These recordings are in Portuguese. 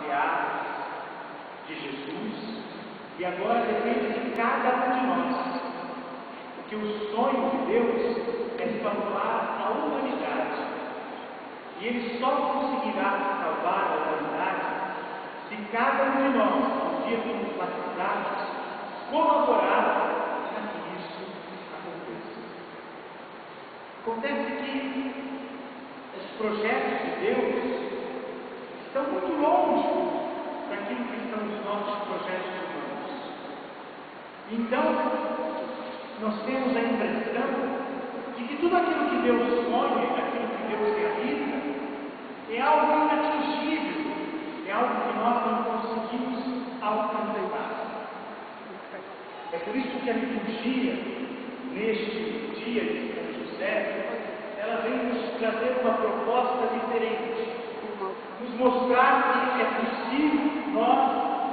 expatriados de Jesus, e agora depende de cada um de nós. Porque o sonho de Deus é salvar a humanidade. E Ele só conseguirá salvar a humanidade se cada um de nós, no dia que nos batizarmos, colaborar para que isso aconteça. Acontece que os projetos de Deus estão muito longe daquilo que são os nossos projetos humanos. Então, nós temos a impressão de que tudo aquilo que Deus sonha, aquilo que Deus realiza, é algo inatingível, é algo que nós não conseguimos alcançar. É por isso que a liturgia, neste dia de São José, ela vem nos trazer uma proposta diferente, nos mostrar que é possível nós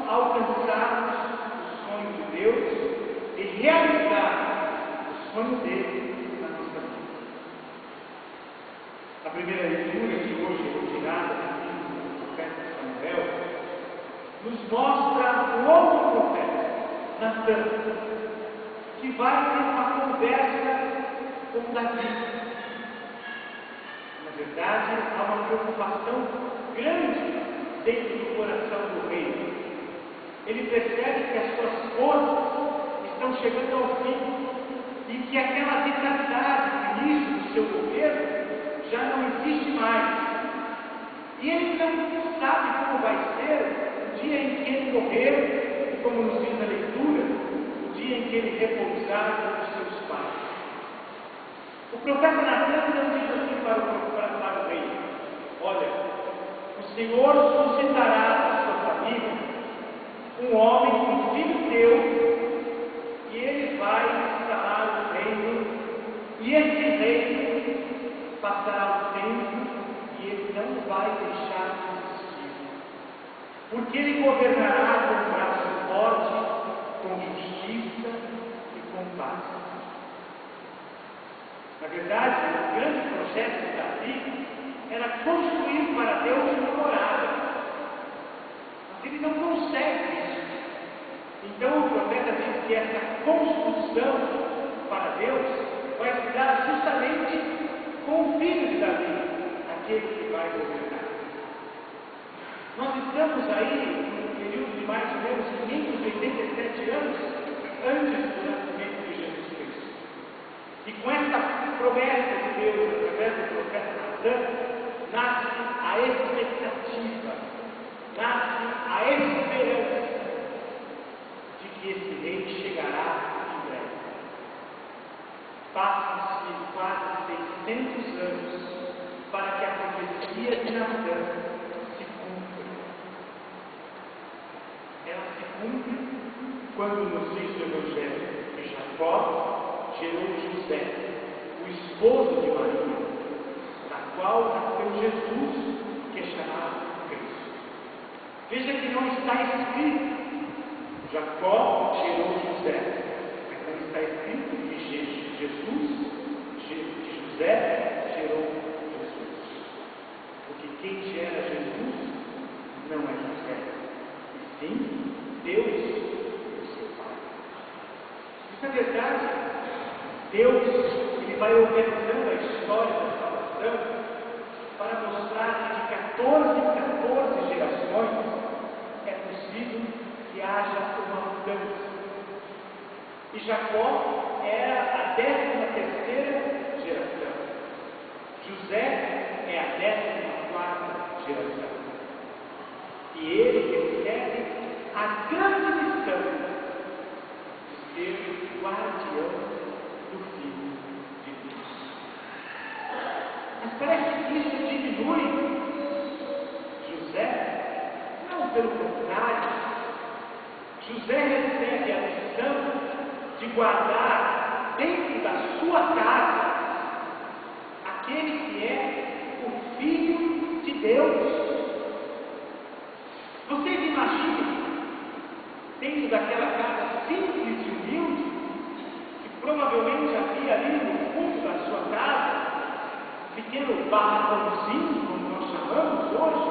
alcançarmos o sonho de Deus e realizar o sonho dele na nossa vida. A primeira leitura de hoje, retirada do livro do profeta Samuel, nos mostra um outro profeta, Natan, que vai ter uma conversa com Davi. Na verdade, há uma preocupação grande dentro do coração do rei. Ele percebe que as suas forças estão chegando ao fim e que aquela vitalidade do início do seu governo já não existe mais. E ele não sabe como vai ser o dia em que ele morrer, e como nos diz a leitura, o dia em que ele repousar com os seus pais. O profeta Natan então diz assim para o rei: olha, o Senhor suscitará na sua família um homem, um filho teu, e ele vai instalar o reino, e esse reino passará o tempo e ele não vai deixar de existir, porque ele governará com um braço forte, com justiça e com paz. Na verdade, o grande projeto de Davi era construir para Deus uma morada, mas ele não consegue isso. Então o profeta diz que essa construção para Deus vai se dar justamente com o filho de Davi, aquele que vai governar. Nós estamos aí num período de mais ou menos 587 anos antes do nascimento de Jesus Cristo. E com essa promessa de Deus, através do profeta Natan, nasce a expectativa, nasce a esperança de que esse rei chegará em breve. Passam-se quase 600 anos para que a profecia de Natan se cumpra. Ela se cumpre quando nos diz o Evangelho que Jacó gerou José, o esposo de Maria, da qual nasceu Jesus, que é chamado Cristo. Veja que não está escrito Jacó gerou José, mas não está escrito que José gerou Jesus. Porque quem gera Jesus não é José, e sim Deus, o seu Pai. Isso é verdade. Deus ele vai organizando a história da salvação para mostrar que de 14 gerações é possível que haja uma mudança. E Jacó era a 13ª geração. José é a 14ª geração. E ele recebe a grande missão de ser o guardião do Filho de Deus. Mas parece que isso diminui José. Não, pelo contrário. José recebe a missão de guardar dentro da sua casa aquele que é o Filho de Deus. Vocês imaginam, dentro daquela casa simples e humilde, que provavelmente havia ali no fundo da sua casa, um pequeno barracãozinho, como nós chamamos hoje,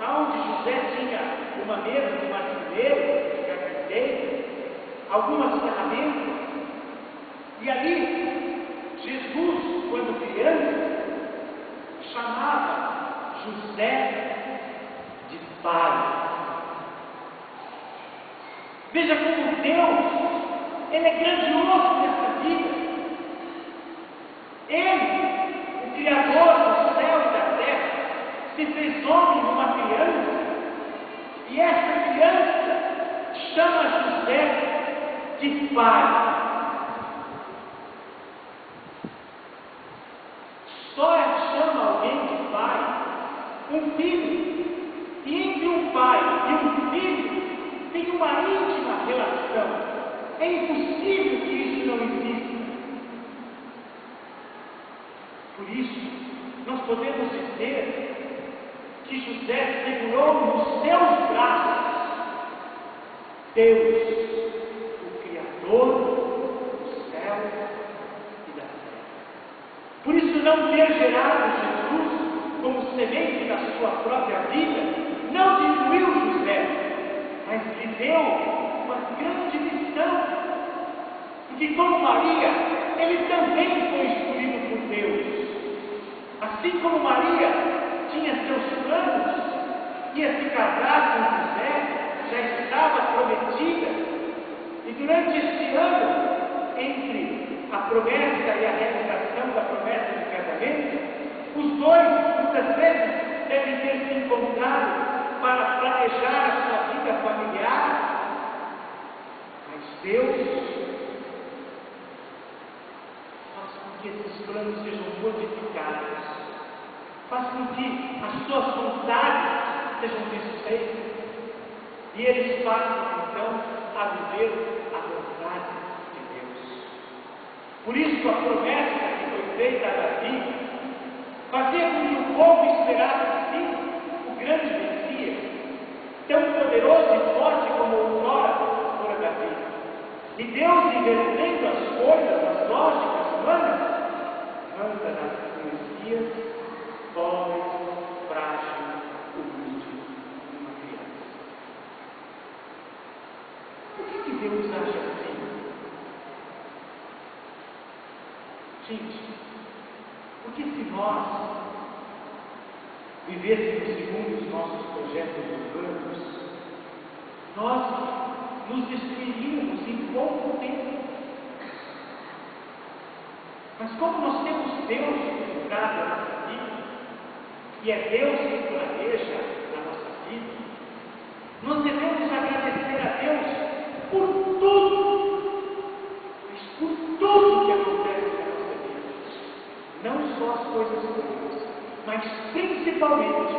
onde José tinha numa mesa de marceneiro, de carpinteiro, algumas ferramentas. E ali, Jesus, quando criança, chamava José de pai. Veja como Deus, Ele é grandioso nessa vida. Ele, o Criador do céu e da terra, se fez homem numa criança, e essa criança chama José de pai. Só chama alguém de pai um filho. E entre um pai e um filho tem uma íntima relação. É impossível que isso não exista. Por isso, nós podemos dizer que José segurou nos seus braços Deus, o Criador do céu e da terra. Por isso, não ter gerado Jesus como semente da sua própria vida não diminuiu José, mas lhe deu uma grande missão. Porque, como Maria, ele também foi escolhido por Deus. Assim como Maria tinha seus planos, ia se casar com José, já estava prometida, e durante este ano, entre a promessa e a realização da promessa de casamento, os dois, muitas vezes, devem ter se encontrado para planejar a sua vida familiar. Mas Deus faz com que esses planos sejam modificados, faz com que as suas vontades sejam desfeitas, e eles passam então a viver a vontade de Deus. Por isso, a promessa que foi feita a Davi fazia com que o povo esperasse sim o grande Messias, tão poderoso e forte como outrora fora Davi. E Deus, invertendo as coisas, as lógicas humanas, manda nascer o Messias, pobre, frágil, humilde, uma criança. Por que Deus age assim? Gente, porque se nós vivêssemos segundo os nossos projetos urbanos, nós nos destruiríamos em pouco tempo. Mas como nós temos Deus que cuidar da nossa vida, e é Deus que planeja a nossa vida, nós devemos agradecer a Deus por tudo, mas por tudo que acontece na nossa vida. Não só as coisas boas, mas principalmente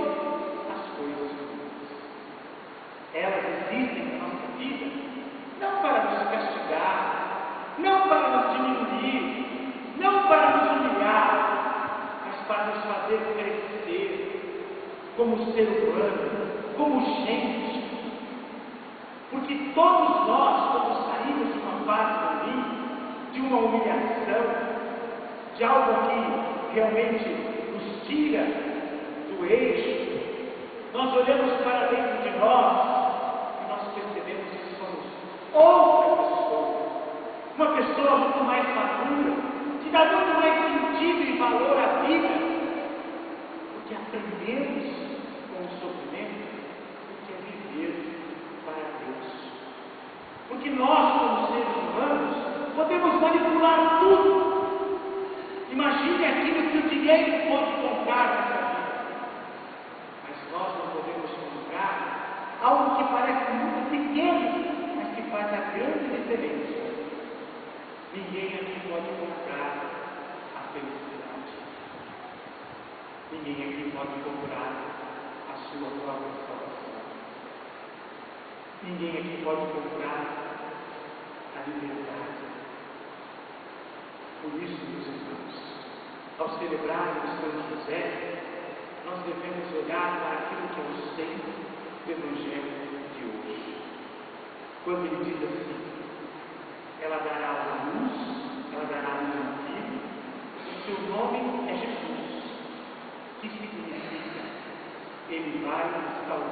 as coisas boas. Elas existem na nossa vida não para nos castigar, não para nos diminuir, não para nos humilhar, mas para nos fazer crescer como ser humano, como gente. Porque todos nós, quando saímos de uma fase ruim, de uma humilhação, de algo que realmente nos tira do eixo, nós olhamos para dentro de nós e nós percebemos que somos outra pessoa, uma pessoa muito mais madura, que dá muito mais sentido e valor à vida, porque aprendemos com o sofrimento o que é viver para Deus. Porque nós, como seres humanos, podemos manipular tudo. Imagine aquilo que o dinheiro pode comprar nessa vida. Mas nós não podemos comprar algo que parece muito pequeno, mas que faz a grande diferença. Ninguém aqui pode comprar a felicidade. Ninguém aqui pode comprar a sua própria salvação. Ninguém aqui pode comprar a liberdade. Por isso, meus irmãos, ao celebrarmos São José, nós devemos olhar para aquilo que é o centro do Evangelho de hoje. Quando ele diz assim: ela dará a luz a um filho, o seu nome é Jesus, que significa: ele vai salvar.